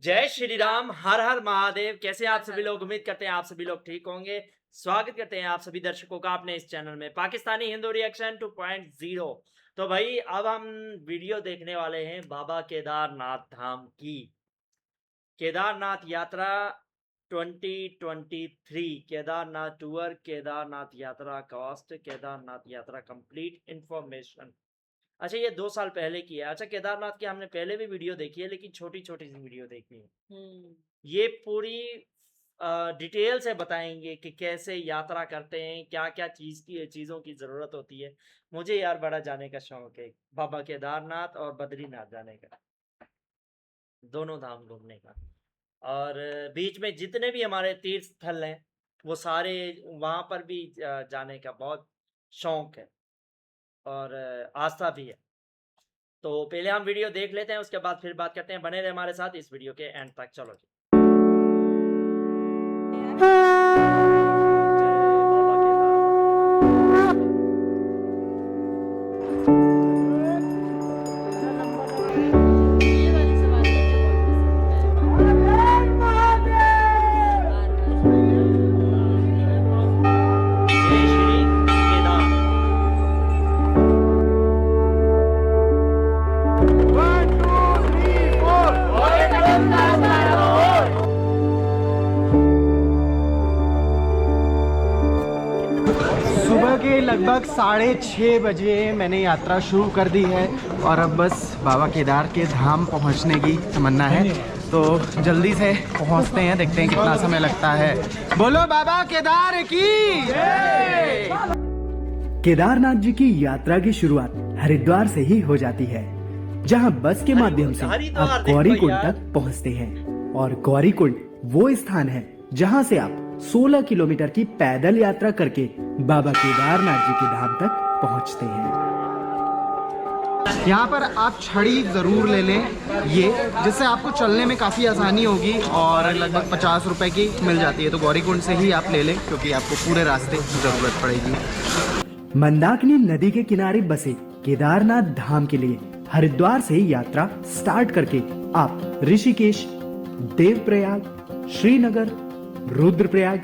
जय श्री राम, हर हर महादेव। कैसे आप सभी लोग? उम्मीद करते हैं आप सभी लोग ठीक होंगे। स्वागत करते हैं आप सभी दर्शकों का अपने इस चैनल में पाकिस्तानी हिंदू रिएक्शन 2.0। तो भाई अब हम वीडियो देखने वाले हैं बाबा केदारनाथ धाम की। केदारनाथ यात्रा 2023, केदारनाथ टूर, केदारनाथ यात्रा कॉस्ट, केदारनाथ यात्रा कंप्लीट इंफॉर्मेशन। अच्छा, ये 2 साल पहले की है। अच्छा, केदारनाथ की हमने पहले भी वीडियो देखी है, लेकिन छोटी छोटी सी वीडियो देखी है। ये पूरी डिटेल से बताएंगे कि कैसे यात्रा करते हैं, क्या क्या चीज़ों की ज़रूरत होती है। मुझे यार बड़ा जाने का शौक है, बाबा केदारनाथ और बद्रीनाथ जाने का, दोनों धाम घूमने का। और बीच में जितने भी हमारे तीर्थ स्थल हैं वो सारे, वहाँ पर भी जाने का बहुत शौक है और आस्था भी है। तो पहले हम वीडियो देख लेते हैं, उसके बाद फिर बात करते हैं। बने रहे हमारे साथ इस वीडियो के एंड तक। चलो जी। लगभग 6:30 बजे मैंने यात्रा शुरू कर दी है और अब बस बाबा केदार के धाम पहुंचने की तमन्ना है। तो जल्दी से पहुंचते हैं, देखते हैं कितना समय लगता है। बोलो बाबा केदार की जय। केदारनाथ जी की यात्रा की शुरुआत हरिद्वार से ही हो जाती है, जहां बस के माध्यम से आप गौरीकुंड तक पहुंचते हैं। और गौरीकुंड वो स्थान है जहां से आप 16 किलोमीटर की पैदल यात्रा करके बाबा केदारनाथ जी के धाम तक पहुंचते हैं। यहाँ पर आप छड़ी जरूर ले लें, ये जिससे आपको चलने में काफ़ी आसानी होगी और लगभग 50 रुपए की मिल जाती है। तो गौरीकुंड से ही आप ले लें क्योंकि आपको पूरे रास्ते की ज़रूरत पड़ेगी। मंदाकिनी नदी के किनारे बसे केदारनाथ धाम के लिए हरिद्वार से यात्रा स्टार्ट करके आप ऋषिकेश, देवप्रयाग, श्रीनगर, रुद्रप्रयाग,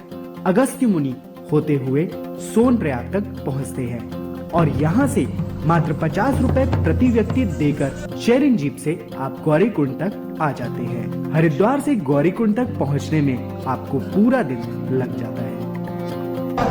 अगस्त्य मुनि होते हुए सोनप्रयाग तक पहुंचते हैं। और यहां से मात्र 50 रुपए प्रति व्यक्ति देकर शेयरिंग जीप से आप गौरीकुंड तक आ जाते हैं। हरिद्वार से गौरीकुंड तक पहुंचने में आपको पूरा दिन लग जाता है।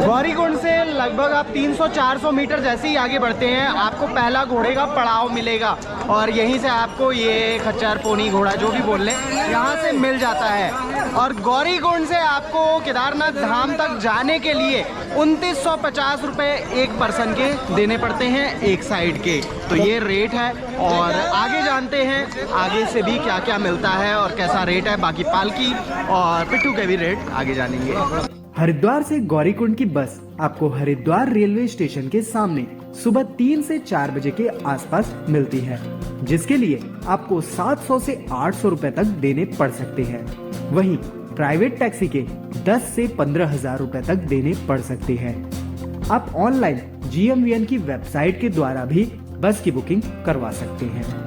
गौरीकुंड से लगभग आप 300-400 मीटर जैसे ही आगे बढ़ते हैं आपको पहला घोड़े का पड़ाव मिलेगा और यहीं से आपको ये खच्चर, पोनी, घोड़ा जो भी बोल लें यहाँ से मिल जाता है। और गौरीकुंड से आपको केदारनाथ धाम तक जाने के लिए 2950 रुपये एक पर्सन के देने पड़ते हैं एक साइड के। तो ये रेट है और आगे जानते हैं आगे से भी क्या क्या मिलता है और कैसा रेट है। बाकी पालकी और पिट्ठू के भी रेट आगे जानेंगे। हरिद्वार से गौरीकुंड की बस आपको हरिद्वार रेलवे स्टेशन के सामने सुबह 3 से 4 बजे के आसपास मिलती है, जिसके लिए आपको 700 से 800 रुपए तक देने पड़ सकते हैं। वहीं प्राइवेट टैक्सी के 10 से 15,000 रुपए तक देने पड़ सकते हैं। आप ऑनलाइन GMVN की वेबसाइट के द्वारा भी बस की बुकिंग करवा सकते हैं।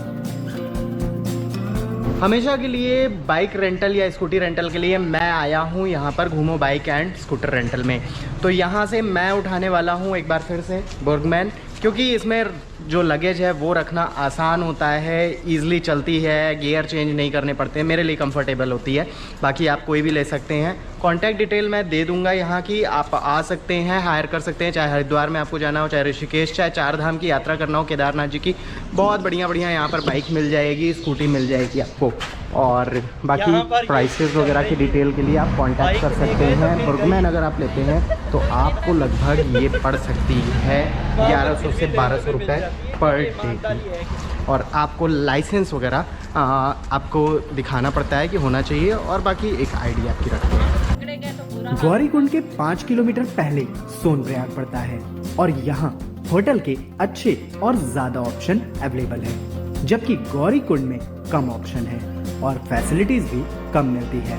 हमेशा के लिए बाइक रेंटल या स्कूटी रेंटल के लिए मैं आया हूँ यहाँ पर घूमो बाइक एंड स्कूटर रेंटल में। तो यहाँ से मैं उठाने वाला हूँ एक बार फिर से बर्गमैन, क्योंकि इसमें जो लगेज है वो रखना आसान होता है, ईज़िली चलती है, गियर चेंज नहीं करने पड़ते हैं, मेरे लिए कंफर्टेबल होती है। बाकी आप कोई भी ले सकते हैं। कॉन्टैक्ट डिटेल मैं दे दूंगा यहाँ की, आप आ सकते हैं, हायर कर सकते हैं। चाहे हरिद्वार में आपको जाना हो, चाहे ऋषिकेश, चाहे 4 धाम की यात्रा करना हो केदारनाथ जी की, बहुत बढ़िया बढ़िया यहाँ पर बाइक मिल जाएगी, स्कूटी मिल जाएगी आपको। और बाकी प्राइसेस वगैरह की डिटेल के लिए आप कांटेक्ट कर सकते हैं। बर्गमैन अगर आप लेते हैं तो आपको लगभग ये पड़ सकती है 1100 से 1200 रुपये पर डे की। और आपको लाइसेंस वगैरह आपको दिखाना पड़ता है कि होना चाहिए, और बाकी एक आईडी आपकी रखते हैं। गौरीकुंड के 5 किलोमीटर पहले सोनप्रयाग पड़ता है और यहाँ होटल के अच्छे और ज्यादा ऑप्शन अवेलेबल है, जबकि गौरीकुंड में कम ऑप्शन है और फैसिलिटीज भी कम मिलती है।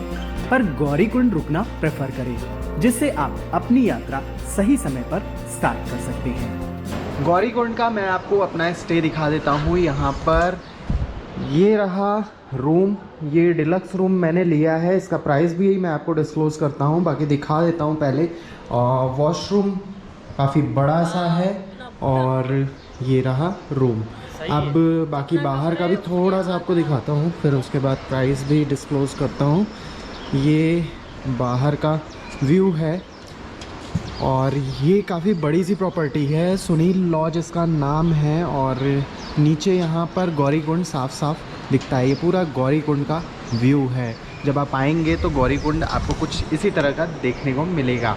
पर गौरीकुंड रुकना प्रेफर करें, जिससे आप अपनी यात्रा सही समय पर स्टार्ट कर सकते हैं। गौरीकुंड का मैं आपको अपना स्टे दिखा देता हूँ। यहाँ पर ये रहा रूम, ये डिलक्स रूम मैंने लिया है, इसका प्राइस भी मैं आपको डिस्क्लोज़ करता हूँ, बाकी दिखा देता हूँ पहले। वॉशरूम काफ़ी बड़ा सा है और ये रहा रूम। अब बाकी बाहर का भी थोड़ा सा आपको दिखाता हूँ, फिर उसके बाद प्राइस भी डिस्क्लोज़ करता हूँ। ये बाहर का व्यू है और ये काफ़ी बड़ी सी प्रॉपर्टी है, सुनील लॉज इसका नाम है। और नीचे यहाँ पर गौरीकुंड साफ साफ दिखता है, ये पूरा गौरीकुंड का व्यू है। जब आप आएंगे तो गौरीकुंड आपको कुछ इसी तरह का देखने को मिलेगा।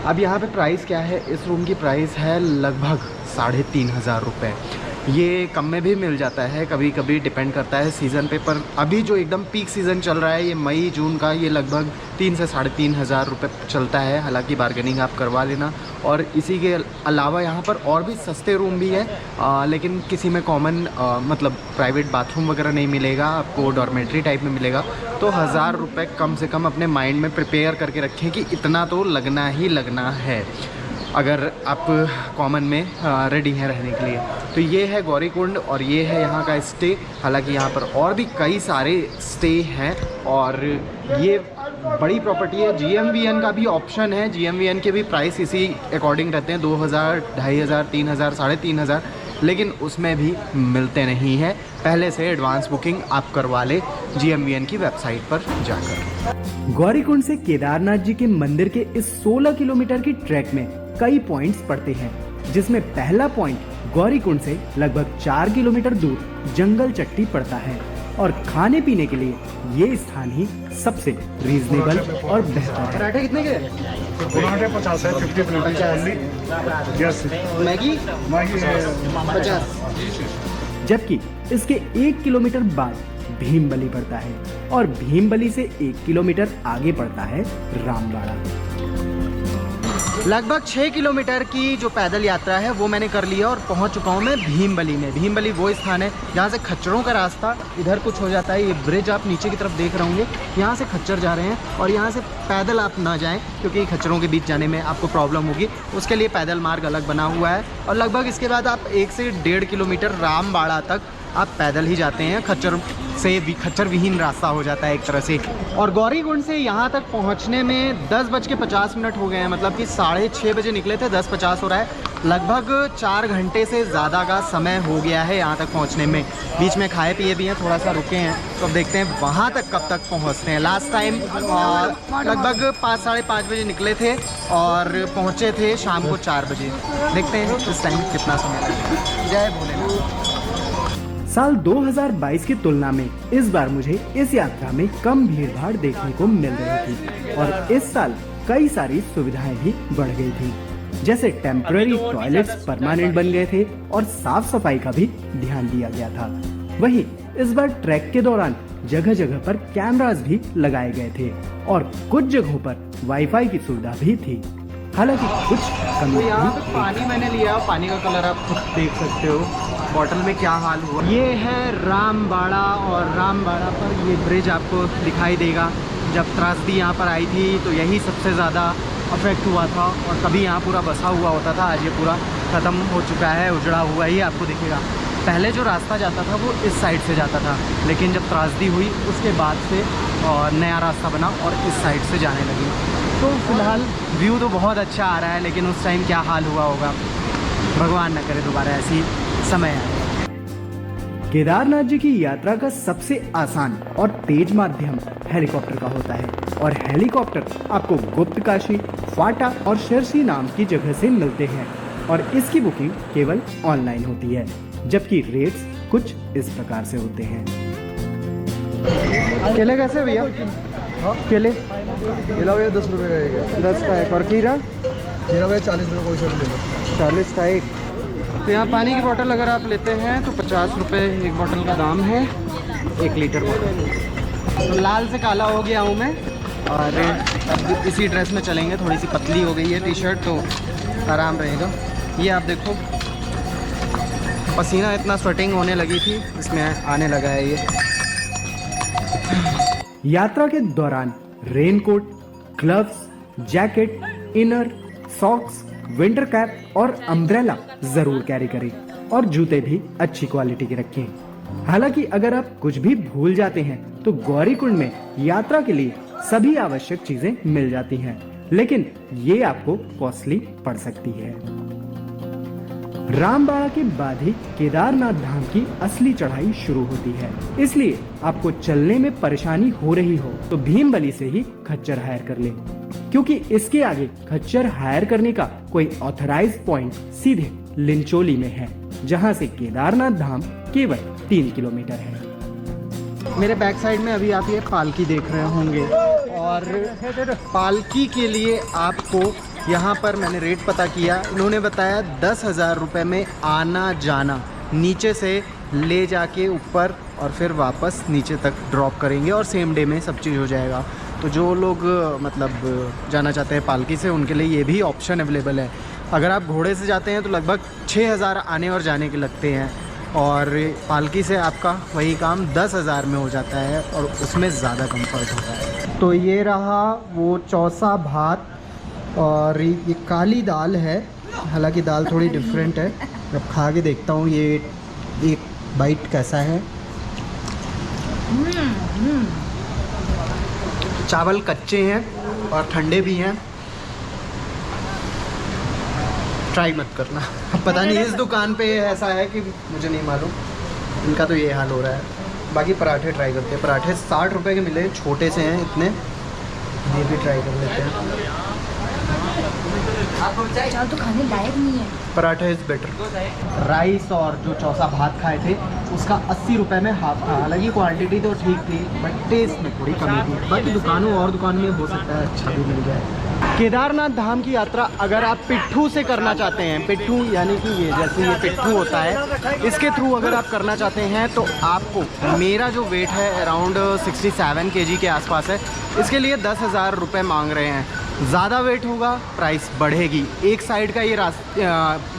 अब यहाँ पे प्राइस क्या है, इस रूम की प्राइस है लगभग 3,500 रुपये। ये कम में भी मिल जाता है, कभी कभी डिपेंड करता है सीज़न पे, पर अभी जो एकदम पीक सीज़न चल रहा है ये मई जून का, ये लगभग 3 से 3,500 रुपये चलता है। हालांकि बार्गेनिंग आप करवा लेना। और इसी के अलावा यहाँ पर और भी सस्ते रूम भी है, लेकिन किसी में कॉमन मतलब प्राइवेट बाथरूम वगैरह नहीं मिलेगा आपको, डॉर्मेट्री टाइप में मिलेगा। तो 1,000 रुपये कम से कम अपने माइंड में प्रिपेयर करके रखें कि इतना तो लगना ही लगना है अगर आप कॉमन में रेडी हैं रहने के लिए। तो ये है गौरीकुंड और ये है यहाँ का स्टे। हालांकि यहाँ पर और भी कई सारे स्टे हैं और ये बड़ी प्रॉपर्टी है। GMVN का भी ऑप्शन है, GMVN के भी प्राइस इसी अकॉर्डिंग रहते हैं, 2,000, 2,500, 3,000, 3,500, लेकिन उसमें भी मिलते नहीं है। पहले से एडवांस बुकिंग आप करवा ले GMVN की वेबसाइट पर जाकर। गौरीकुंड से केदारनाथ जी के मंदिर के इस 16 किलोमीटर की ट्रैक में कई पॉइंट्स पड़ते हैं, जिसमें पहला पॉइंट गौरीकुंड से लगभग 4 किलोमीटर दूर जंगल चट्टी पड़ता है और खाने पीने के लिए ये स्थान ही सबसे रीजनेबल और बेहतर है। पराठे कितने के? पराठे 50 है, 50 प्लेट यस। मैगी 50। जबकि इसके 1 किलोमीटर बाद भीमबली पड़ता है और भीमबली से 1 किलोमीटर आगे पड़ता है रामबाड़ा। लगभग 6 किलोमीटर की जो पैदल यात्रा है वो मैंने कर लिया और पहुंच चुका हूं मैं भीमबली में। भीमबली वो स्थान है जहां से खच्चरों का रास्ता इधर कुछ हो जाता है। ये ब्रिज आप नीचे की तरफ देख रहे होंगे, यहाँ से खच्चर जा रहे हैं और यहाँ से पैदल आप ना जाएं क्योंकि खच्चरों के बीच जाने में आपको प्रॉब्लम होगी। उसके लिए पैदल मार्ग अलग बना हुआ है और लगभग इसके बाद आप 1 से 1.5 किलोमीटर रामबाड़ा तक आप पैदल ही जाते हैं। खच्चर से भी खच्चर विहीन रास्ता हो जाता है एक तरह से। और गौरीकुंड से यहाँ तक पहुँचने में 10:50 हो गए हैं, मतलब कि 6:30 बजे निकले थे, 10:50 हो रहा है। लगभग 4 घंटे से ज़्यादा का समय हो गया है यहाँ तक पहुँचने में। बीच में खाए पिए भी हैं, थोड़ा सा रुके हैं, तो अब देखते हैं वहाँ तक कब तक पहुँचते हैं। लास्ट टाइम लगभग 5, 5:30 बजे निकले थे और पहुँचे थे शाम को 4 बजे। देखते हैं इस टाइम कितना समय लगेगा। जय भोलेनाथ। साल 2022 की तुलना में इस बार मुझे इस यात्रा में कम भीड़ भाड़ देखने को मिल रही थी और इस साल कई सारी सुविधाएं भी बढ़ गई थी, जैसे टेम्पररी टॉयलेट्स परमानेंट बन गए थे और साफ सफाई का भी ध्यान दिया गया था। वहीं इस बार ट्रैक के दौरान जगह जगह पर कैमरास भी लगाए गए थे और कुछ जगहों पर वाईफाई की सुविधा भी थी। हालांकि कुछ कमी यहाँ पे पानी मैंने लिया, पानी का कलर आप खुद देख सकते हो बॉटल में क्या हाल हुआ। ये है रामबाड़ा और रामबाड़ा पर ये ब्रिज आपको दिखाई देगा। जब त्रासदी यहाँ पर आई थी तो यही सबसे ज़्यादा अफेक्ट हुआ था और कभी यहाँ पूरा बसा हुआ होता था। आज ये पूरा ख़त्म हो चुका है, उजड़ा हुआ ही आपको दिखेगा। पहले जो रास्ता जाता था वो इस साइड से जाता था, लेकिन जब त्रासदी हुई उसके बाद से नया रास्ता बना और इस साइड से जाने लगी। तो फिलहाल व्यू तो बहुत अच्छा आ रहा है, लेकिन उस टाइम क्या हाल हुआ होगा भगवान न करे दोबारा ऐसी समय आए। केदारनाथ जी की यात्रा का सबसे आसान और तेज माध्यम हेलीकॉप्टर का होता है और हेलीकॉप्टर आपको गुप्त काशी, फाटा और शेरसी नाम की जगह से मिलते हैं और इसकी बुकिंग केवल ऑनलाइन होती है, जबकि रेट्स कुछ इस प्रकार से होते हैं। केले कैसे भैया? केले केला भैया 10 रुपये का एक है। 10 का एक और खीरा? खीरा भैया 40 रुपये कोई सा भी ले लो। 40 का एक। तो यहाँ पानी की बोतल अगर आप लेते हैं तो 50 रुपये एक बोतल का दाम है, 1 लीटर बोतल। तो लाल से काला हो गया हूँ मैं और अब इसी ड्रेस में चलेंगे। थोड़ी सी पतली हो गई है टी शर्ट तो आराम रहेगा। ये आप देखो पसीना इतना स्वेटिंग होने लगी थी, इसमें आने लगा है ये। यात्रा के दौरान raincoat, gloves, jacket, inner, socks, winter cap और अम्ब्रेला जरूर कैरी करें और जूते भी अच्छी क्वालिटी के रखें। हालांकि अगर आप कुछ भी भूल जाते हैं तो गौरीकुंड में यात्रा के लिए सभी आवश्यक चीजें मिल जाती हैं, लेकिन ये आपको कॉस्टली पड़ सकती है। रामबाड़ा के बाद ही केदारनाथ धाम की असली चढ़ाई शुरू होती है, इसलिए आपको चलने में परेशानी हो रही हो तो भीमबली से ही खच्चर हायर कर ले, क्योंकि इसके आगे खच्चर हायर करने का कोई ऑथराइज्ड पॉइंट सीधे लिंचोली में है, जहां से केदारनाथ धाम केवल 3 किलोमीटर है। मेरे बैक साइड में अभी आप ये पालकी देख रहे होंगे, और पालकी के लिए आपको यहाँ पर मैंने रेट पता किया, इन्होंने बताया 10,000 रुपये में आना जाना, नीचे से ले जाके ऊपर और फिर वापस नीचे तक ड्रॉप करेंगे और सेम डे में सब चीज़ हो जाएगा। तो जो लोग मतलब जाना चाहते हैं पालकी से, उनके लिए ये भी ऑप्शन अवेलेबल है। अगर आप घोड़े से जाते हैं तो लगभग 6,000 आने और जाने के लगते हैं, और पालकी से आपका वही काम 10,000 में हो जाता है और उसमें ज़्यादा कंफर्ट होता है। तो ये रहा वो चौसा भात, और ये काली दाल है, हालांकि दाल थोड़ी डिफरेंट है। अब खा के देखता हूँ ये एक बाइट कैसा है। चावल कच्चे हैं और ठंडे भी हैं, ट्राई मत करना। पता नहीं इस दुकान पे ऐसा है कि मुझे नहीं मालूम, इनका तो ये हाल हो रहा है। बाकी पराठे ट्राई करते हैं। पराठे 60 रुपए के मिले, छोटे से हैं इतने, ये भी ट्राई कर लेते हैं। तो खाने लायक नहीं है। पराठे इज़ बेटर। राइस और जो चौसा भात खाए थे उसका 80 रुपये में हाफ था। हालांकि क्वांटिटी तो ठीक थी बट टेस्ट में थोड़ी कमी थी। बाकी दुकानों और दुकान में हो सकता है अच्छा भी मिल जाए। केदारनाथ धाम की यात्रा अगर आप पिट्ठू से करना चाहते हैं, पिट्ठू यानी कि ये जैसे ये पिट्ठू होता है, इसके थ्रू अगर आप करना चाहते हैं तो आपको, मेरा जो वेट है अराउंड 67 kg के आसपास है, इसके लिए 10,000 रुपये मांग रहे हैं। ज़्यादा वेट होगा प्राइस बढ़ेगी। एक साइड का ये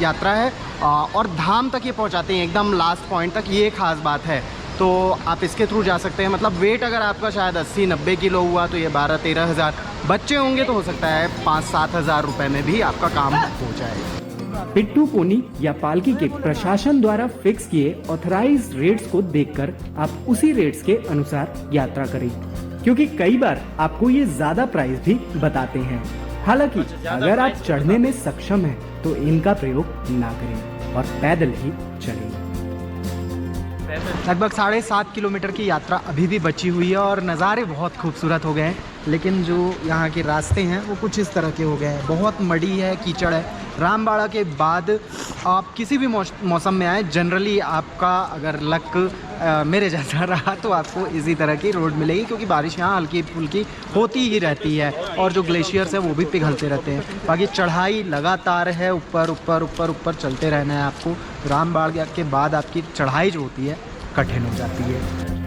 यात्रा है और धाम तक ये पहुंचाते हैं, एकदम लास्ट पॉइंट तक, ये खास बात है। तो आप इसके थ्रू जा सकते हैं। मतलब वेट अगर आपका शायद 80-90 किलो हुआ तो ये 12-13 हज़ार, बच्चे होंगे तो हो सकता है 5-7 हज़ार रुपये में भी आपका काम हो जाए। पिट्ठू पोनी या पालकी के प्रशासन द्वारा फिक्स किए ऑथराइज्ड रेट्स को देखकर आप उसी रेट्स के अनुसार यात्रा करें, क्योंकि कई बार आपको ये ज्यादा प्राइस भी बताते हैं। हालांकि अगर आप चढ़ने में सक्षम हैं तो इनका प्रयोग ना करें और पैदल ही चलें। लगभग 7.5 किलोमीटर की यात्रा अभी भी बची हुई है और नज़ारे बहुत खूबसूरत हो गए हैं, लेकिन जो यहाँ के रास्ते हैं वो कुछ इस तरह के हो गए हैं। बहुत मड़ी है, कीचड़ है। रामबाड़ा के बाद आप किसी भी मौसम में आए, जनरली आपका अगर लक मेरे जैसा रहा तो आपको इसी तरह की रोड मिलेगी, क्योंकि बारिश यहाँ हल्की फुल्की होती ही रहती है और जो ग्लेशियर्स है वो भी पिघलते रहते हैं। बाकी चढ़ाई लगातार है, ऊपर ऊपर ऊपर ऊपर चलते रहना है आपको। रामबाड़ा के बाद आपकी चढ़ाई जो होती है कठिन हो जाती है।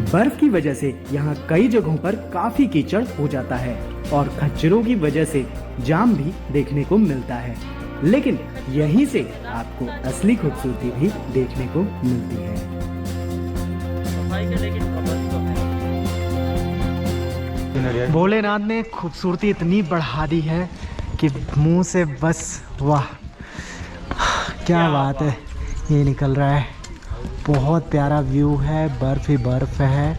बर्फ की वजह से यहाँ कई जगहों पर काफी कीचड़ हो जाता है और खच्चरों की वजह से जाम भी देखने को मिलता है, लेकिन यहीं से आपको असली खूबसूरती भी देखने को मिलती है। भोलेनाथ ने खूबसूरती इतनी बढ़ा दी है कि मुंह से बस वाह क्या बात है ये निकल रहा है। बहुत प्यारा व्यू है, बर्फ ही बर्फ है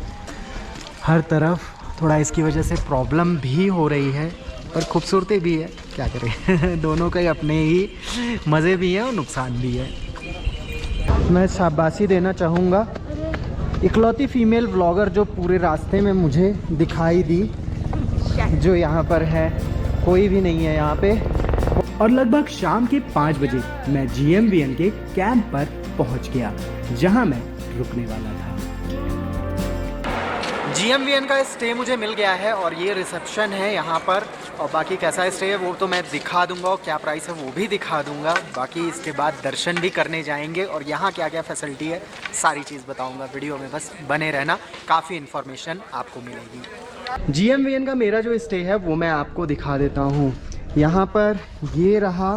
हर तरफ। थोड़ा इसकी वजह से प्रॉब्लम भी हो रही है पर खूबसूरती भी है, क्या करें दोनों के अपने ही मज़े भी हैं और नुकसान भी है। मैं शाबाशी देना चाहूँगा इकलौती फीमेल व्लॉगर जो पूरे रास्ते में मुझे दिखाई दी, जो यहाँ पर है। कोई भी नहीं है यहाँ पे। और लगभग शाम के 5 बजे मैं GMVN के कैंप पर पहुंच गया, जहां मैं रुकने वाला था। GMVN का स्टे मुझे मिल गया है और ये रिसेप्शन है यहाँ पर, और बाकी कैसा स्टे है वो तो मैं दिखा दूंगा और क्या प्राइस है वो भी दिखा दूंगा। बाकी इसके बाद दर्शन भी करने जाएंगे और यहाँ क्या क्या फैसिलिटी है सारी चीज़ बताऊंगा। वीडियो में बस बने रहना, काफ़ी इन्फॉर्मेशन आपको मिलेगी। GMVN का मेरा जो स्टे है वो मैं आपको दिखा देता हूँ। यहाँ पर ये रहा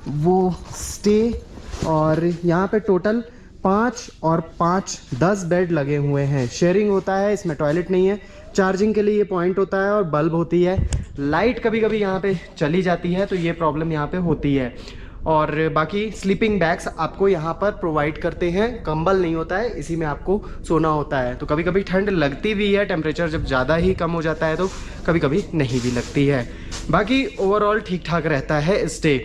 वो स्टे, और यहाँ पे टोटल 5 और 5 10 बेड लगे हुए हैं। शेयरिंग होता है, इसमें टॉयलेट नहीं है। चार्जिंग के लिए ये पॉइंट होता है और बल्ब होती है। लाइट कभी कभी यहाँ पे चली जाती है तो ये प्रॉब्लम यहाँ पे होती है। और बाकी स्लीपिंग बैग्स आपको यहाँ पर प्रोवाइड करते हैं। कंबल नहीं होता है, इसी में आपको सोना होता है। तो कभी कभी ठंड लगती भी है, टेम्परेचर जब ज़्यादा ही कम हो जाता है तो कभी कभी नहीं भी लगती है। बाकी ओवरऑल ठीक ठाक रहता है स्टे।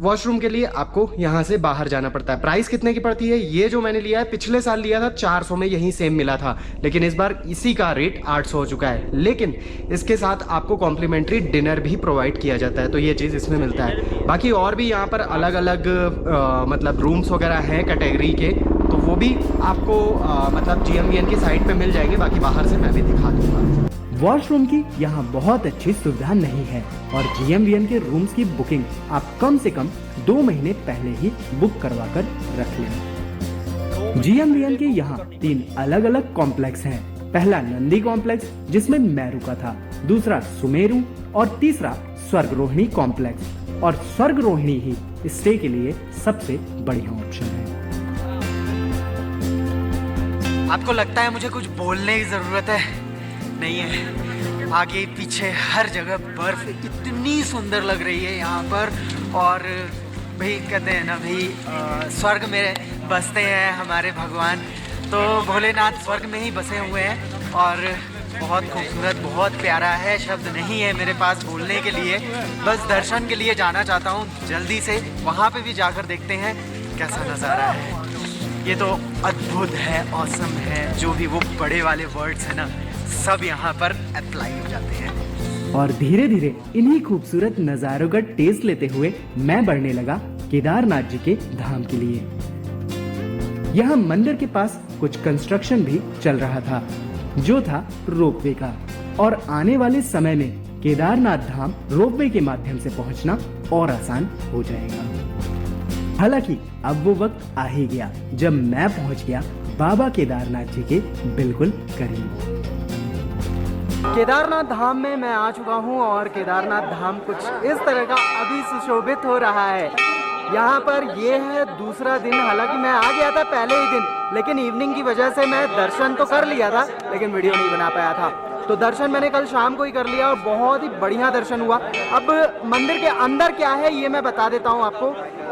वॉशरूम के लिए आपको यहाँ से बाहर जाना पड़ता है। प्राइस कितने की पड़ती है? ये जो मैंने लिया है, पिछले साल लिया था 400 में, यही सेम मिला था, लेकिन इस बार इसी का रेट 800 हो चुका है। लेकिन इसके साथ आपको कॉम्प्लीमेंट्री डिनर भी प्रोवाइड किया जाता है, तो ये चीज़ इसमें मिलता है। बाकी और भी यहाँ पर अलग अलग मतलब रूम्स वगैरह हैं कैटेगरी के, तो वो भी आपको मतलब GMVN की साइट पे मिल जाएंगे। बाकी बाहर से मैं भी दिखा दूँगा। वॉशरूम की यहाँ बहुत अच्छी सुविधा नहीं है और GMVN के रूम्स की बुकिंग आप कम से कम 2 महीने पहले ही बुक करवा कर रख लें। GMVN के यहाँ 3 अलग अलग कॉम्प्लेक्स हैं। पहला नंदी कॉम्प्लेक्स जिसमें मैं रुका था, दूसरा सुमेरु और तीसरा स्वर्गरोहिणी कॉम्प्लेक्स। और स्वर्गरोहिणी ही स्टे के लिए सबसे बढ़िया ऑप्शन है। आपको लगता है मुझे कुछ बोलने की जरूरत है? नहीं है। आगे पीछे हर जगह बर्फ इतनी सुंदर लग रही है यहाँ पर। और भाई कहते हैं ना भाई, स्वर्ग में बसते हैं हमारे भगवान, तो भोलेनाथ स्वर्ग में ही बसे हुए हैं। और बहुत खूबसूरत, बहुत प्यारा है। शब्द नहीं है मेरे पास बोलने के लिए, बस दर्शन के लिए जाना चाहता हूँ जल्दी से। वहाँ पे भी जाकर देखते हैं कैसा नज़ारा है। ये तो अद्भुत है, ऑसम है। जो भी वो बड़े वाले वर्ड्स हैं ना, सब यहाँ पर अप्लाई हो जाते हैं। और धीरे धीरे इन्हीं खूबसूरत नजारों का टेस्ट लेते हुए मैं बढ़ने लगा केदारनाथ जी के धाम के लिए। यहाँ मंदिर के पास कुछ कंस्ट्रक्शन भी चल रहा था, जो था रोपवे का। और आने वाले समय में केदारनाथ धाम रोपवे के माध्यम से पहुँचना और आसान हो जाएगा। हालांकि अब वो वक्त आ ही गया जब मैं पहुँच गया बाबा केदारनाथ जी के बिल्कुल करीब। केदारनाथ धाम में मैं आ चुका हूँ और केदारनाथ धाम कुछ इस तरह का अभी सुशोभित हो रहा है। यहाँ पर ये है दूसरा दिन। हालांकि मैं आ गया था पहले ही दिन, लेकिन इवनिंग की वजह से मैं दर्शन तो कर लिया था लेकिन वीडियो नहीं बना पाया था। तो दर्शन मैंने कल शाम को ही कर लिया और बहुत ही बढ़िया दर्शन हुआ। अब मंदिर के अंदर क्या है ये मैं बता देता हूँ आपको।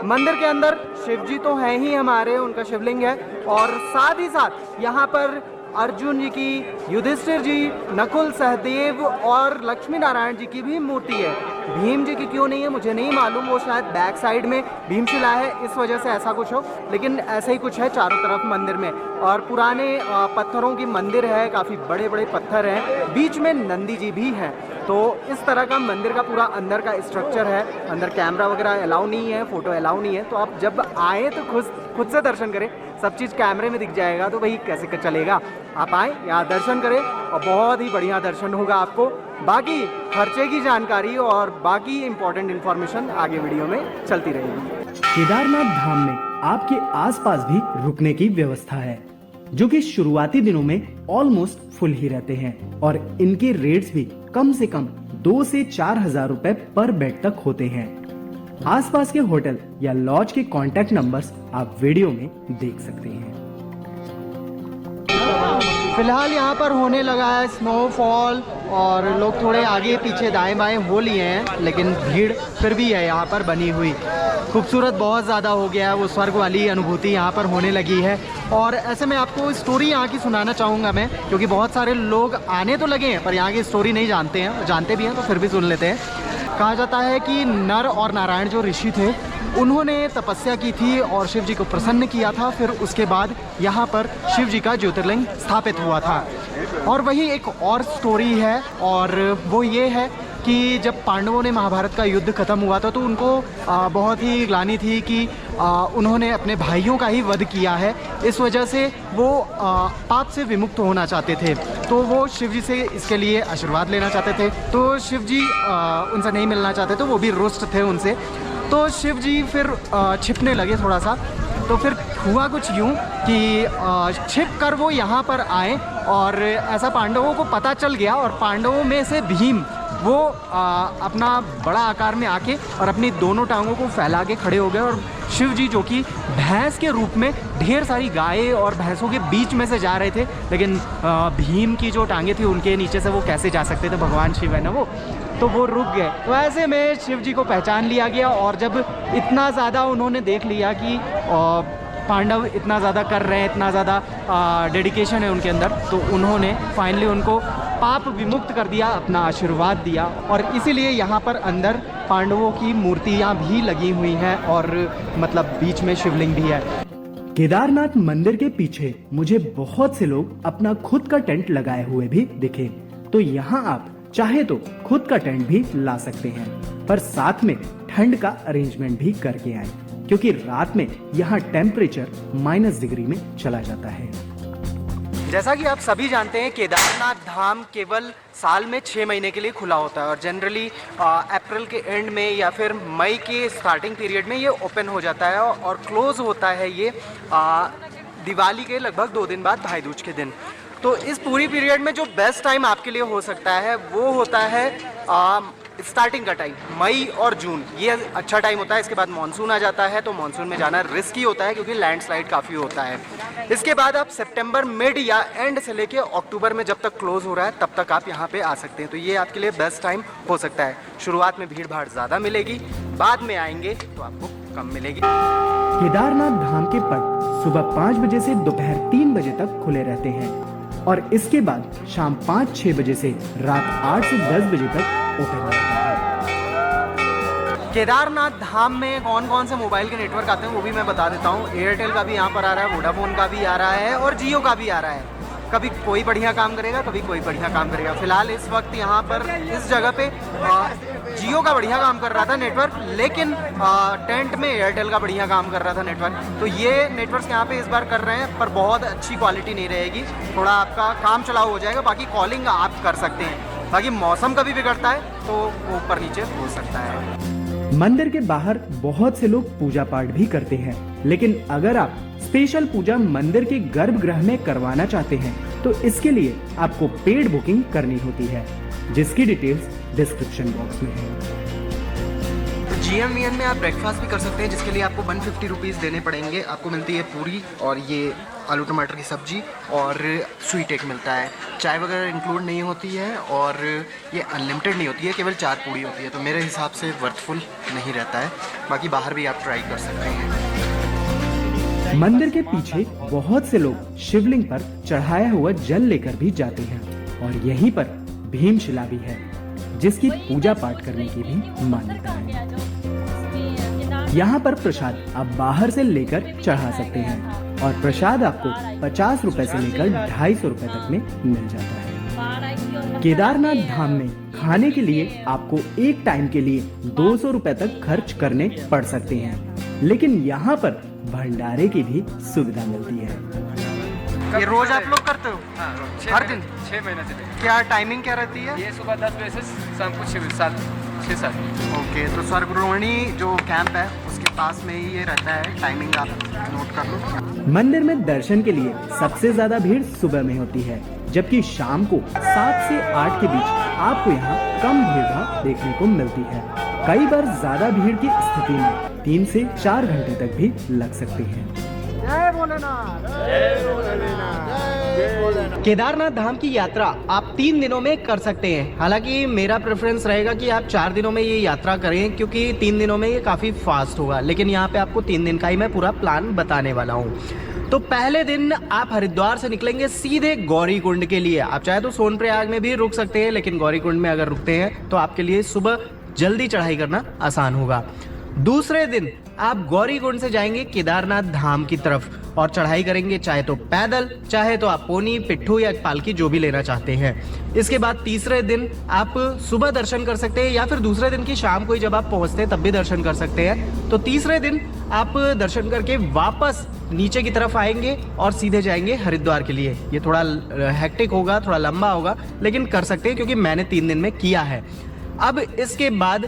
मंदिर के अंदर शिव जी तो हैं ही हमारे, उनका शिवलिंग है, और साथ ही साथ यहाँ पर अर्जुन जी की, युधिष्ठिर जी, नकुल, सहदेव और लक्ष्मी नारायण जी की भी मूर्ति है। भीम जी की क्यों नहीं है मुझे नहीं मालूम, वो शायद बैक साइड में भीमशिला है, इस वजह से ऐसा कुछ हो, लेकिन ऐसे ही कुछ है चारों तरफ मंदिर में। और पुराने पत्थरों की मंदिर है, काफ़ी बड़े बड़े पत्थर हैं, बीच में नंदी जी भी हैं। तो इस तरह का मंदिर का पूरा अंदर का स्ट्रक्चर है। अंदर कैमरा वगैरह अलाउ नहीं है, फ़ोटो अलाउ नहीं है, तो आप जब आए तो खुद से दर्शन करें। सब चीज़ कैमरे में दिख जाएगा तो भाई कैसे चलेगा। आप आए यहाँ दर्शन करें और बहुत ही बढ़िया दर्शन होगा आपको। बाकी खर्चे की जानकारी और बाकी इम्पोर्टेंट इन्फॉर्मेशन आगे वीडियो में चलती रहेगी। केदारनाथ धाम में आपके आसपास भी रुकने की व्यवस्था है, जो कि शुरुआती दिनों में ऑलमोस्ट फुल ही रहते हैं और इनके रेट्स भी कम से कम 2 से 4 हजार रुपए पर बेड तक होते हैं। आसपास के होटल या लॉज के कॉन्टैक्ट नंबर्स आप वीडियो में देख सकते हैं। फिलहाल यहाँ पर होने लगा है स्नोफॉल और लोग थोड़े आगे पीछे दाएं बाएं हो लिए हैं, लेकिन भीड़ फिर भी है यहाँ पर बनी हुई। खूबसूरत बहुत ज़्यादा हो गया है, वो स्वर्ग वाली अनुभूति यहाँ पर होने लगी है। और ऐसे में आपको स्टोरी यहाँ की सुनाना चाहूँगा मैं, क्योंकि बहुत सारे लोग आने तो लगे हैं पर यहाँ की स्टोरी नहीं जानते हैं, जानते भी हैं तो फिर भी सुन लेते हैं। कहा जाता है कि नर और नारायण जो ऋषि थे, उन्होंने तपस्या की थी और शिव जी को प्रसन्न किया था। फिर उसके बाद यहाँ पर शिव जी का ज्योतिर्लिंग स्थापित हुआ था। और वही एक और स्टोरी है, और वो ये है कि जब पांडवों ने महाभारत का युद्ध खत्म हुआ था तो उनको बहुत ही ग्लानि थी कि उन्होंने अपने भाइयों का ही वध किया है। इस वजह से वो पाप से विमुक्त होना चाहते थे, तो वो शिव जी से इसके लिए आशीर्वाद लेना चाहते थे। तो शिव जी उनसे नहीं मिलना चाहते, तो वो भी रुष्ट थे उनसे। तो शिव जी फिर छिपने लगे थोड़ा सा। तो फिर हुआ कुछ यूँ कि छिप कर वो यहाँ पर आए और ऐसा पांडवों को पता चल गया और पांडवों में से भीम वो अपना बड़ा आकार में आके और अपनी दोनों टांगों को फैला के खड़े हो गए और शिव जी जो कि भैंस के रूप में ढेर सारी गायें और भैंसों के बीच में से जा रहे थे, लेकिन भीम की जो टांगें थी उनके नीचे से वो कैसे जा सकते थे, भगवान शिव है ना वो, तो वो रुक गए। तो ऐसे में शिव जी को पहचान लिया गया और जब इतना ज़्यादा उन्होंने देख लिया कि पांडव इतना ज़्यादा कर रहे हैं, इतना ज़्यादा डेडिकेशन है उनके अंदर, तो उन्होंने फाइनली उनको पाप विमुक्त कर दिया, अपना आशीर्वाद दिया। और इसीलिए यहाँ पर अंदर पांडवों की मूर्तियाँ भी लगी हुई हैं और मतलब बीच में शिवलिंग भी है। केदारनाथ मंदिर के पीछे मुझे बहुत से लोग अपना खुद का टेंट लगाए हुए भी दिखे, तो यहाँ आप चाहे तो खुद का टेंट भी ला सकते हैं, पर साथ में ठंड का अरेंजमेंट भी करके आए, क्योंकि रात में यहाँ टेम्परेचर -डिग्री में चला जाता है। जैसा कि आप सभी जानते हैं, केदारनाथ धाम केवल साल में 6 महीने के लिए खुला होता है और जनरली अप्रैल के एंड में या फिर मई के स्टार्टिंग पीरियड में ये ओपन हो जाता है और क्लोज होता है ये दिवाली के लगभग 2 दिन बाद, भाई दूज के दिन। तो इस पूरी पीरियड में जो बेस्ट टाइम आपके लिए हो सकता है वो होता है स्टार्टिंग का टाइम, मई और जून, ये अच्छा टाइम होता है। इसके बाद मानसून आ जाता है, तो मानसून में जाना रिस्की होता है क्योंकि लैंडस्लाइड काफ़ी होता है। इसके बाद आप सितंबर मिड या एंड से लेके अक्टूबर में जब तक क्लोज हो रहा है तब तक आप यहाँ पे आ सकते हैं, तो ये आपके लिए बेस्ट टाइम हो सकता है। शुरुआत में भीड़ भाड़ ज़्यादा मिलेगी, बाद में आएंगे तो आपको कम मिलेगी। केदारनाथ धाम के पट सुबह 5 बजे से दोपहर 3 बजे तक खुले रहते हैं और इसके बाद शाम 5-6 बजे से रात 8 से 10 बजे तक ओपन रहता है। केदारनाथ धाम में कौन कौन से मोबाइल के नेटवर्क आते हैं वो भी मैं बता देता हूँ। एयरटेल का भी यहाँ पर आ रहा है, वोडाफोन का भी आ रहा है और जियो का भी आ रहा है। कभी कोई बढ़िया काम करेगा, कभी कोई बढ़िया काम करेगा। फिलहाल इस वक्त यहाँ पर इस जगह पे जियो का बढ़िया काम कर रहा था नेटवर्क, लेकिन टेंट में एयरटेल का बढ़िया काम कर रहा था नेटवर्क। तो ये नेटवर्क यहाँ पे इस बार कर रहे हैं, पर बहुत अच्छी क्वालिटी नहीं रहेगी, थोड़ा आपका काम चलाऊ हो जाएगा। बाकी कॉलिंग आप कर सकते हैं, बाकी मौसम कभी बिगड़ता है तो वो ऊपर नीचे हो सकता है। मंदिर के बाहर बहुत से लोग पूजा पाठ भी करते हैं, लेकिन अगर आप स्पेशल पूजा मंदिर के गर्भगृह में करवाना चाहते हैं तो इसके लिए आपको पेड बुकिंग करनी होती है, जिसकी डिटेल्स डिस्क्रिप्शन बॉक्स में है। GMVN में आप ब्रेकफास्ट भी कर सकते हैं, जिसके लिए आपको 150 रुपीज़ देने पड़ेंगे। आपको मिलती है पूरी और ये आलू टमाटर की सब्जी और स्वीट एक मिलता है। चाय वगैरह इंक्लूड नहीं होती है और ये अनलिमिटेड नहीं होती है, केवल 4 पूड़ी होती है, तो मेरे हिसाब से वर्थफुल नहीं रहता है। बाकी बाहर भी आप ट्राई कर सकते हैं। मंदिर के पीछे बहुत से लोग शिवलिंग पर चढ़ाया हुआ जल लेकर भी जाते हैं और यहीं पर भीमशिला भी है, जिसकी पूजा पाठ करने की भी मान्यता है। यहाँ पर प्रसाद आप बाहर से लेकर चढ़ा सकते हैं और प्रसाद आपको 50 रुपए से लेकर 250 रुपए तक में मिल जाता है। केदारनाथ धाम में खाने के लिए आपको एक टाइम के लिए 200 रुपए तक खर्च करने पड़ सकते हैं, लेकिन यहाँ पर भंडारे की भी सुविधा मिलती है। ये रोज आप लोग करते हो? हाँ, हर दिन? 6 महीने से लेकर। क्या टाइमिंग क्या रहती है? ये सुबह 10 बजे से शाम को 6-7। ओके, तो स्वर्गरोहिणी जो कैंप है उसके पास में ही ये रहता है। टाइमिंग आप नोट कर लो। मंदिर में दर्शन के लिए सबसे ज्यादा भीड़ सुबह में होती है, जबकि शाम को 7 से 8 के बीच आपको यहाँ कम भीड़ देखने को मिलती है। कई बार ज्यादा भीड़ की स्थिति में 3 से 4 घंटे तक भी लग सकते हैं। केदारनाथ धाम की यात्रा आप 3 दिनों में कर सकते हैं। हालांकि मेरा प्रेफरेंस रहेगा कि आप 4 दिनों में ये यात्रा करें, क्योंकि 3 दिनों में ये काफ़ी फास्ट होगा, लेकिन यहाँ पे आपको 3 दिन का ही मैं पूरा प्लान बताने वाला हूँ। तो पहले दिन आप हरिद्वार से निकलेंगे सीधे गौरी कुंड के लिए। आप चाहे तो सोनप्रयाग में भी रुक सकते हैं, लेकिन गौरी कुंड में अगर रुकते हैं तो आपके लिए सुबह जल्दी चढ़ाई करना आसान होगा। दूसरे दिन आप गौरी कुंड से जाएंगे केदारनाथ धाम की तरफ और चढ़ाई करेंगे, चाहे तो पैदल, चाहे तो आप पोनी, पिट्ठू या पालकी जो भी लेना चाहते हैं। इसके बाद तीसरे दिन आप सुबह दर्शन कर सकते हैं या फिर दूसरे दिन की शाम को ही जब आप पहुंचते हैं तब भी दर्शन कर सकते हैं। तो तीसरे दिन आप दर्शन करके वापस नीचे की तरफ आएंगे और सीधे जाएंगे हरिद्वार के लिए। ये थोड़ा हेक्टिक होगा, थोड़ा लंबा होगा, लेकिन कर सकते हैं क्योंकि मैंने 3 दिन में किया है। अब इसके बाद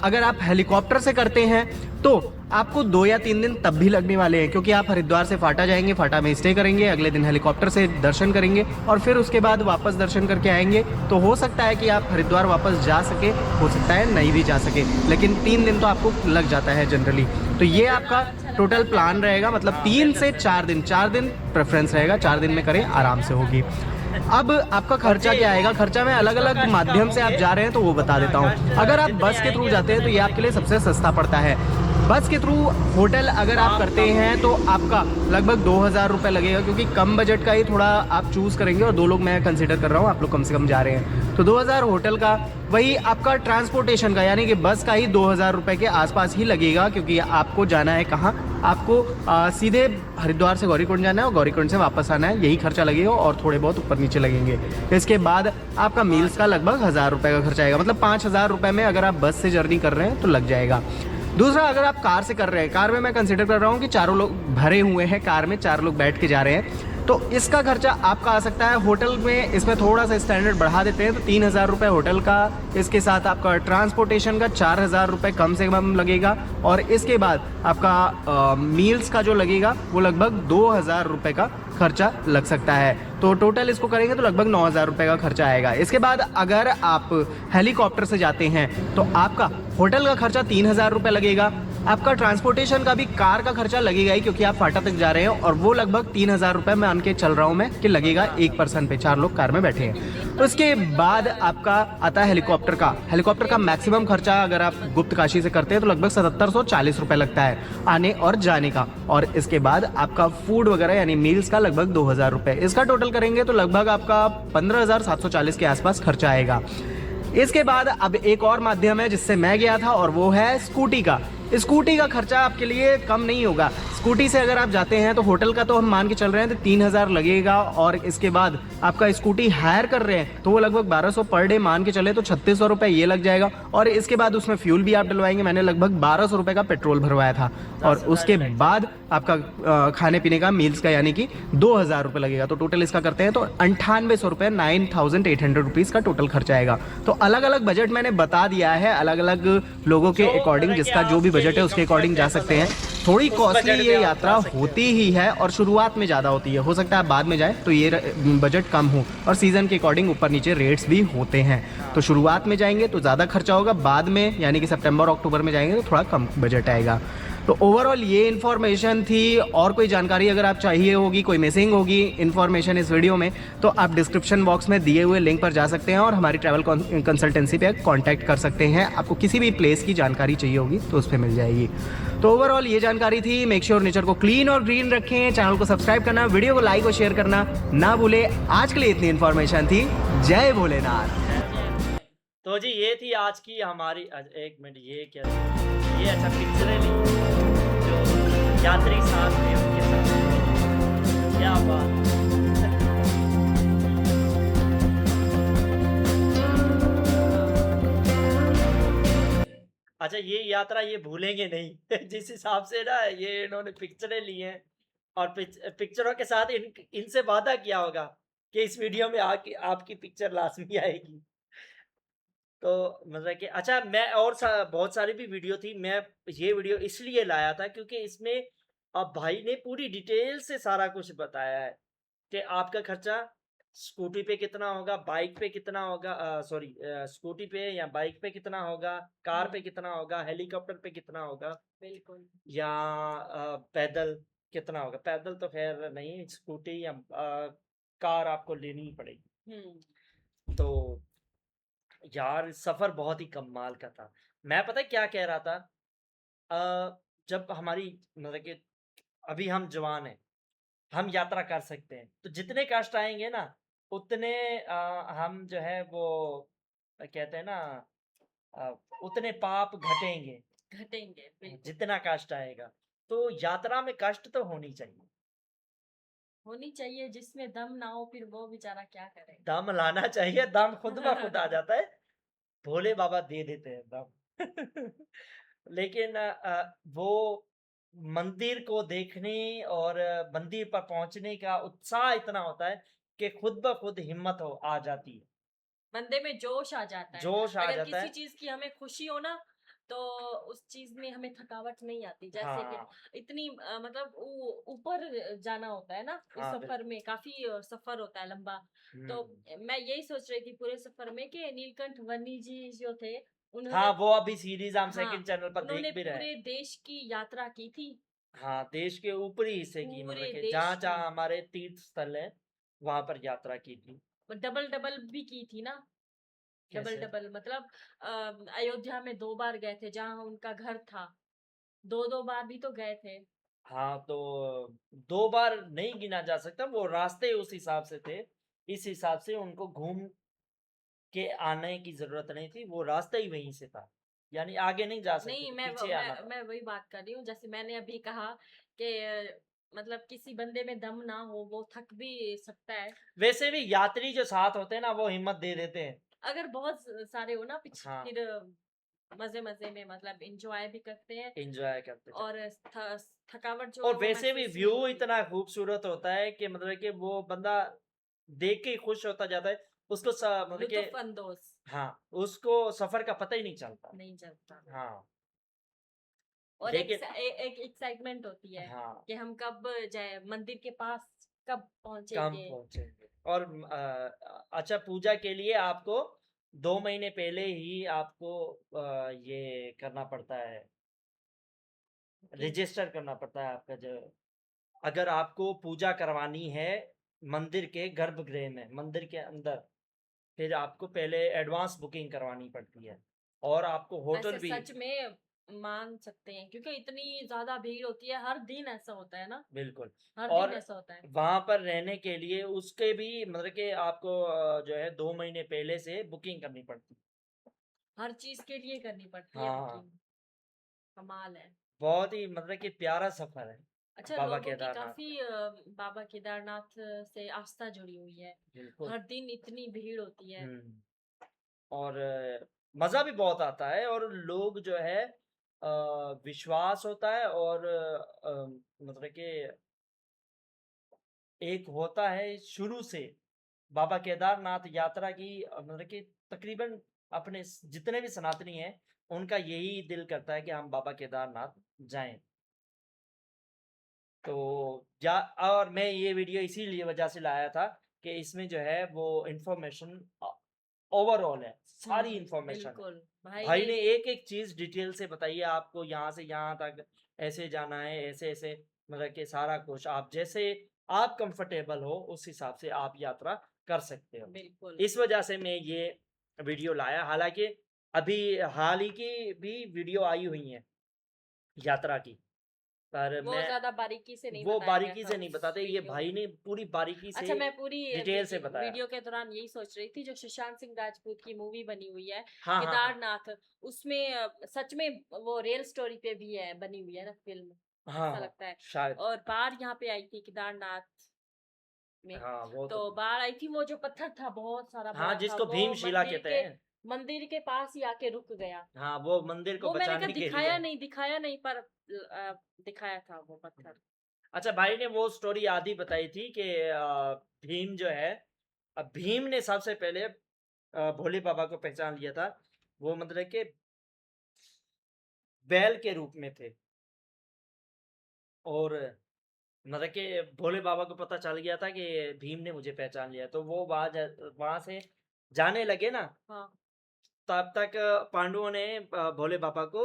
अगर आप हेलीकॉप्टर से करते हैं तो आपको 2 या 3 दिन तब भी लगने वाले हैं, क्योंकि आप हरिद्वार से फाटा जाएंगे, फाटा में स्टे करेंगे, अगले दिन हेलीकॉप्टर से दर्शन करेंगे और फिर उसके बाद वापस दर्शन करके आएंगे। तो हो सकता है कि आप हरिद्वार वापस जा सके, हो सकता है नहीं भी जा सके, लेकिन 3 दिन तो आपको लग जाता है जनरली। तो ये आपका टोटल प्लान रहेगा, मतलब 3 से 4 दिन, 4 दिन प्रेफरेंस रहेगा, 4 दिन में करें, आराम से होगी। अब आपका खर्चा क्या आएगा? खर्चा में अलग अलग माध्यम से आप जा रहे हैं तो वो बता देता हूँ। अगर आप बस के थ्रू जाते हैं तो ये आपके लिए सबसे सस्ता पड़ता है। बस के थ्रू होटल अगर आप करते हैं तो आपका लगभग 2000 रुपये लगेगा, क्योंकि कम बजट का ही थोड़ा आप चूज़ करेंगे और 2 लोग मैं कंसिडर कर रहा हूँ, आप लोग कम से कम जा रहे हैं तो 2000 होटल का। वही आपका ट्रांसपोर्टेशन का यानी कि बस का ही 2000 रुपये के आसपास ही लगेगा, क्योंकि आपको जाना है कहाँ? आपको सीधे हरिद्वार से गौरीकुंड जाना है और गौरीकुंड से वापस आना है, यही खर्चा लगेगा और थोड़े बहुत ऊपर नीचे लगेंगे। इसके बाद आपका मील्स का लगभग 1000 रुपये का खर्चा आएगा, मतलब 5000 रुपये में अगर आप बस से जर्नी कर रहे हैं तो लग जाएगा। दूसरा, अगर आप कार से कर रहे हैं, कार में मैं कंसिडर कर रहा हूँ कि 4 लोग भरे हुए हैं, कार में 4 लोग बैठ के जा रहे हैं, तो इसका खर्चा आपका आ सकता है होटल में, इसमें थोड़ा सा स्टैंडर्ड बढ़ा देते हैं तो 3000 रुपये होटल का, इसके साथ आपका ट्रांसपोर्टेशन का 4000 रुपये कम से कम लगेगा, और इसके बाद आपका मील्स का जो लगेगा वो लगभग 2000 रुपये का खर्चा लग सकता है। तो टोटल इसको करेंगे तो लगभग 9000 रुपये का खर्चा आएगा। इसके बाद अगर आप हेलीकॉप्टर से जाते हैं तो आपका होटल का खर्चा 3000 रुपये लगेगा, आपका ट्रांसपोर्टेशन का भी कार का खर्चा लगेगा ही, क्योंकि आप फाटा तक जा रहे हैं, और वो लगभग 3000 रुपये मान के चल रहा हूँ मैं कि लगेगा एक पर्सन पे, 4 लोग कार में बैठे हैं। तो इसके बाद आपका आता है हेलीकॉप्टर का। हेलीकॉप्टर का मैक्सिमम खर्चा अगर आप गुप्त काशी से करते हैं तो लगभग 7740 रुपये लगता है आने और जाने का, और इसके बाद आपका फूड वगैरह यानी मील्स का लगभग 2000 रुपये। इसका टोटल करेंगे तो लगभग आपका 15740 के आसपास खर्चा आएगा। इसके बाद अब एक और माध्यम है जिससे मैं गया था, और वो है स्कूटी का। स्कूटी का खर्चा आपके लिए कम नहीं होगा। स्कूटी से अगर आप जाते हैं तो होटल का तो हम मान के चल रहे हैं तो 3000 लगेगा, और इसके बाद आपका स्कूटी हायर कर रहे हैं तो वो लगभग 1200 पर डे मान के चले तो 3600 रुपये ये लग जाएगा, और इसके बाद उसमें फ्यूल भी आप डलवाएंगे। मैंने लगभग 1200 रुपये का पेट्रोल भरवाया था, और उसके बाद आपका खाने पीने का मील्स का यानी कि 2000 रुपये लगेगा। तो टोटल इसका करते हैं तो 9800 रुपये, 9800 रुपीज़ का टोटल खर्चा आएगा। तो अलग अलग बजट मैंने बता दिया है, अलग अलग लोगों के अकॉर्डिंग, जिसका जो भी बजट है उसके अकॉर्डिंग जा सकते हैं। थोड़ी कॉस्टली ये यात्रा होती ही है, और शुरुआत में ज़्यादा होती है, हो सकता है बाद में जाए तो ये बजट कम हो, और सीज़न के अकॉर्डिंग ऊपर नीचे रेट्स भी होते हैं। तो शुरुआत में जाएंगे तो ज़्यादा खर्चा होगा, बाद में यानी कि सितंबर अक्टूबर में जाएंगे तो थोड़ा कम बजट आएगा। तो ओवरऑल ये इन्फॉर्मेशन थी, और कोई जानकारी अगर आप चाहिए होगी, कोई मिसिंग होगी इन्फॉर्मेशन इस वीडियो में, तो आप डिस्क्रिप्शन बॉक्स में दिए हुए लिंक पर जा सकते हैं और हमारी ट्रैवल कंसल्टेंसी पे कांटेक्ट कर सकते हैं। आपको किसी भी प्लेस की जानकारी चाहिए होगी तो उस पर मिल जाएगी। तो ओवरऑल ये जानकारी थी। मेक श्योर नेचर को क्लीन और ग्रीन रखें, चैनल को सब्सक्राइब करना, वीडियो को लाइक और शेयर करना ना भूले। आज के लिए इतनी इन्फॉर्मेशन थी। जय भोलेनाथ। तो जी ये थी आज की हमारी एक मिनट, ये क्या ये अच्छा पिक्चरें ली जो यात्री साथ में उनके साथ, क्या बात। अच्छा ये यात्रा ये भूलेंगे नहीं जिस हिसाब से ना ये इन्होंने पिक्चरें ली हैं, और पिक्चरों के साथ इनसे वादा किया होगा कि इस वीडियो में आके आपकी पिक्चर लाजमी आएगी। तो मतलब कि अच्छा मैं और बहुत सारी भी वीडियो थी, मैं ये वीडियो इसलिए लाया था क्योंकि इसमें अब भाई ने पूरी डिटेल से सारा कुछ बताया है कि आपका खर्चा स्कूटी पे कितना होगा, बाइक पे कितना होगा, सॉरी स्कूटी पे या बाइक पे कितना होगा, कार पे कितना होगा, हेलीकॉप्टर पे कितना होगा, बिल्कुल। या पैदल कितना होगा। पैदल तो खैर नहीं, स्कूटी या कार आपको लेनी ही पड़ेगी। तो यार सफर बहुत ही कमाल का था। मैं पता है क्या कह रहा था, जब हमारी मतलब कि अभी हम जवान हैं, हम यात्रा कर सकते हैं, तो जितने कष्ट आएंगे ना उतने हम जो है वो कहते हैं ना अ, उतने पाप घटेंगे जितना कष्ट आएगा। तो यात्रा में कष्ट तो होनी चाहिए, जिसमें दम ना हो फिर वो बेचारा क्या करे। दम लाना चाहिए, दम खुद ब खुद आ जाता है, भोले बाबा दे देते हैं दम लेकिन वो मंदिर को देखने और मंदिर पर पहुंचने का उत्साह इतना होता है कि खुद ब खुद हिम्मत आ जाती है। बंदे में जोश आ जाता है। जोश आ अगर जाता किसी है। चीज की हमें खुशी हो ना, तो उस चीज में हमें थकावट नहीं आती। जैसे कि हाँ इतनी मतलब ऊपर जाना होता है ना उस हाँ सफर में, काफी सफर होता है लंबा। तो हम्म। मैं यही सोच रही थी पूरे सफर में कि नीलकंठ वर्णी जी जो थे, उन्होंने हाँ, वो अभी सीरीज हम हाँ सेकंड चैनल पर उन्होंने देख भी रहे हैं। पूरे देश की यात्रा की थी। हाँ, देश के ऊपरी हिस्से की, मतलब पूरे कि देश जहाँ की जहाँ हमारे तीर्थ स्थल है वहां पर यात्रा की थी। डबल डबल भी की थी ना। डबल कैसे? डबल मतलब अयोध्या में 2 बार गए थे जहाँ उनका घर था। 2 बार भी तो गए थे। हाँ, तो 2 बार नहीं गिना जा सकता, वो रास्ते उस हिसाब से थे। इस हिसाब से उनको घूम के आने की जरूरत नहीं थी, वो रास्ता ही वहीं से था, यानी आगे नहीं जा सकते नहीं, थे, पीछे आना था। मैं वही बात कर रही हूँ, जैसे मैंने अभी कहा कि मतलब किसी बंदे में दम ना हो, वो थक भी सकता है। वैसे भी यात्री जो साथ होते हैं ना, वो हिम्मत दे देते हैं। अगर बहुत सारे हो ना पीछे, हाँ, फिर मजे मजे में मतलब एंजॉय भी करते हैं। एंजॉय करते थे। और थकावट जो और है वो वैसे भी महसूस नहीं व्यू होती। इतना खूबसूरत होता है कि मतलब कि वो बंदा देख के ही खुश होता जाता है, उसको मतलब कि लुत्फ अंदोज हाँ, उसको सफर का पता ही नहीं चलता। नहीं चलता। हाँ, और लेकिन एक एक्साइटमेंट होती है हाँ, कि हम कब जाए मंदिर के पास, कब कम पहुंचेंगे। पहुंचेंगे। और अच्छा, पूजा के लिए आपको 2 महीने पहले ही आपको ये करना पड़ता है, कि रजिस्टर करना पड़ता है आपका जो, अगर आपको पूजा करवानी है मंदिर के गर्भगृह में, मंदिर के अंदर, फिर आपको पहले एडवांस बुकिंग करवानी पड़ती है, और आपको होटल वैसे भी। सच में मान सकते हैं क्योंकि इतनी ज्यादा भीड़ होती है, हर दिन ऐसा होता है ना। बिल्कुल। हर दिन और ऐसा होता है। वहां पर रहने के लिए उसके भी मतलब कि आपको जो है 2 महीने पहले से बुकिंग करनी पड़ती है। हर चीज के लिए करनी पड़ती है हाँ, बुकिंग। कमाल है। बहुत ही मतलब कि प्यारा सफर है अच्छा, बाबा लोगों की केदारनाथ काफी का। बाबा केदारनाथ से आस्था जुड़ी हुई है। बिल्कुल। हर दिन इतनी भीड़ होती है। और मजा भी बहुत आता है, और लोग जो है विश्वास होता है, और मतलब कि एक होता है शुरू से बाबा केदारनाथ यात्रा की, मतलब कि तकरीबन अपने जितने भी सनातनी हैं, उनका यही दिल करता है कि हम बाबा केदारनाथ जाएं। तो जा और मैं ये वीडियो इसीलिए वजह से लाया था कि इसमें जो है वो इंफॉर्मेशन ओवरऑल है, सारी इंफॉर्मेशन है। बिल्कुल भाई भाई ने। ने एक एक चीज डिटेल से बताई है आपको, यहाँ से यहाँ तक ऐसे जाना है, ऐसे ऐसे, मतलब कि सारा कुछ आप जैसे आप कंफर्टेबल हो उस हिसाब से आप यात्रा कर सकते हो। बिल्कुल। इस वजह से मैं ये वीडियो लाया, हालांकि अभी हाल ही की भी वीडियो आई हुई है यात्रा की, पर वो मैं ज्यादा बारीकी से नहीं वो बताया गया बारीकी था से नहीं उस बताते, ये वीडियो में। भाई ने पूरी बारीकी से अच्छा, मैं पूरी डिटेल से बताया। वीडियो के दौरान यही सोच रही थी, जो सुशांत सिंह राजपूत की मूवी बनी हुई है हाँ हाँ हाँ केदारनाथ, उसमें सच में वो रियल स्टोरी पे भी है, बनी हुई है ना फिल्म, हाँ ऐसा हाँ, लगता है। शायद। और बाढ़ यहाँ पे आई थी केदारनाथ में। हाँ, वो तो तो। बाढ़ आई थी, वो जो पत्थर था बहुत सारा हाँ, बड़ा था, जिसको वो भीमशिला कहते हैं। मंदिर के पास ही आके रुक गया। हाँ, वो मंदिर को वो मैंने कहा बचाने के लिए। दिखाया नहीं पर दिखाया था वो पत्थर। अच्छा, भाई ने वो स्टोरी आधी बताई थी कि भीम जो है, अब भीम ने सबसे पहले भोले बाबा को पहचान लिया था। वो मतलब कि बैल के रूप में थे, और मतलब कि भोले बाबा को पता चल गया था कि भीम ने मुझे पहचान लिया, तो वो वहां से जाने लगे ना, हाँ तब तक पांडवों ने भोले बाबा को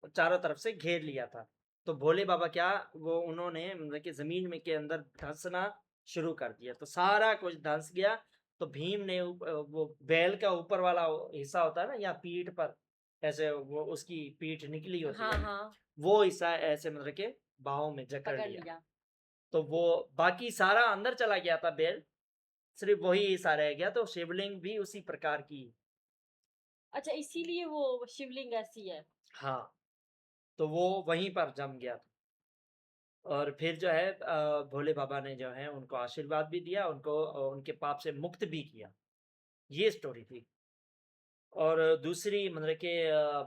चारों तरफ से घेर लिया था। तो भोले बाबा क्या, वो उन्होंने मतलब कि जमीन में के अंदर धंसना शुरू कर दिया, तो सारा कुछ धंस गया। तो भीम ने वो बैल का ऊपर वाला हिस्सा होता है ना, या पीठ पर ऐसे वो उसकी पीठ निकली होती हाँ है, हाँ, वो हिस्सा ऐसे मतलब के बाहों में जकड़ पकड़ लिया। लिया। तो वो बाकी सारा अंदर चला गया था बैल, सिर्फ वही हिस्सा रह गया। तो शिवलिंग भी उसी प्रकार की। अच्छा, इसीलिए वो शिवलिंग ऐसी है। हाँ, तो वो वहीं पर जम गया था। और फिर जो है भोले बाबा ने जो है उनको आशीर्वाद भी दिया, उनको उनके पाप से मुक्त भी किया। ये स्टोरी थी। और दूसरी मतलब कि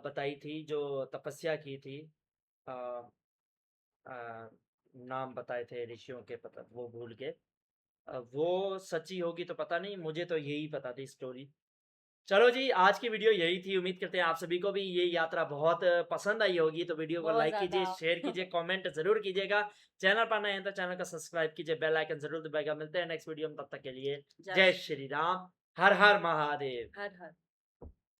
बताई थी जो तपस्या की थी, अ, अ, नाम बताए थे ऋषियों के, पता वो भूल के। वो सच्ची होगी तो पता नहीं, मुझे तो यही पता थी स्टोरी चलो जी, आज की वीडियो यही थी। उम्मीद करते हैं आप सभी को भी ये यात्रा बहुत पसंद आई होगी। तो वीडियो को बहुत लाइक कीजिए, ज़्यादा। शेयर कीजिए, कमेंट ज़रूर कीजिएगा। चैनल पर नए हैं तो चैनल को सब्सक्राइब कीजिए, बेल आइकन ज़रूर दबाइएगा। मिलते हैं नेक्स्ट वीडियो में, तब तक के लिए जय श्री राम, हर हर महादेव। हर हर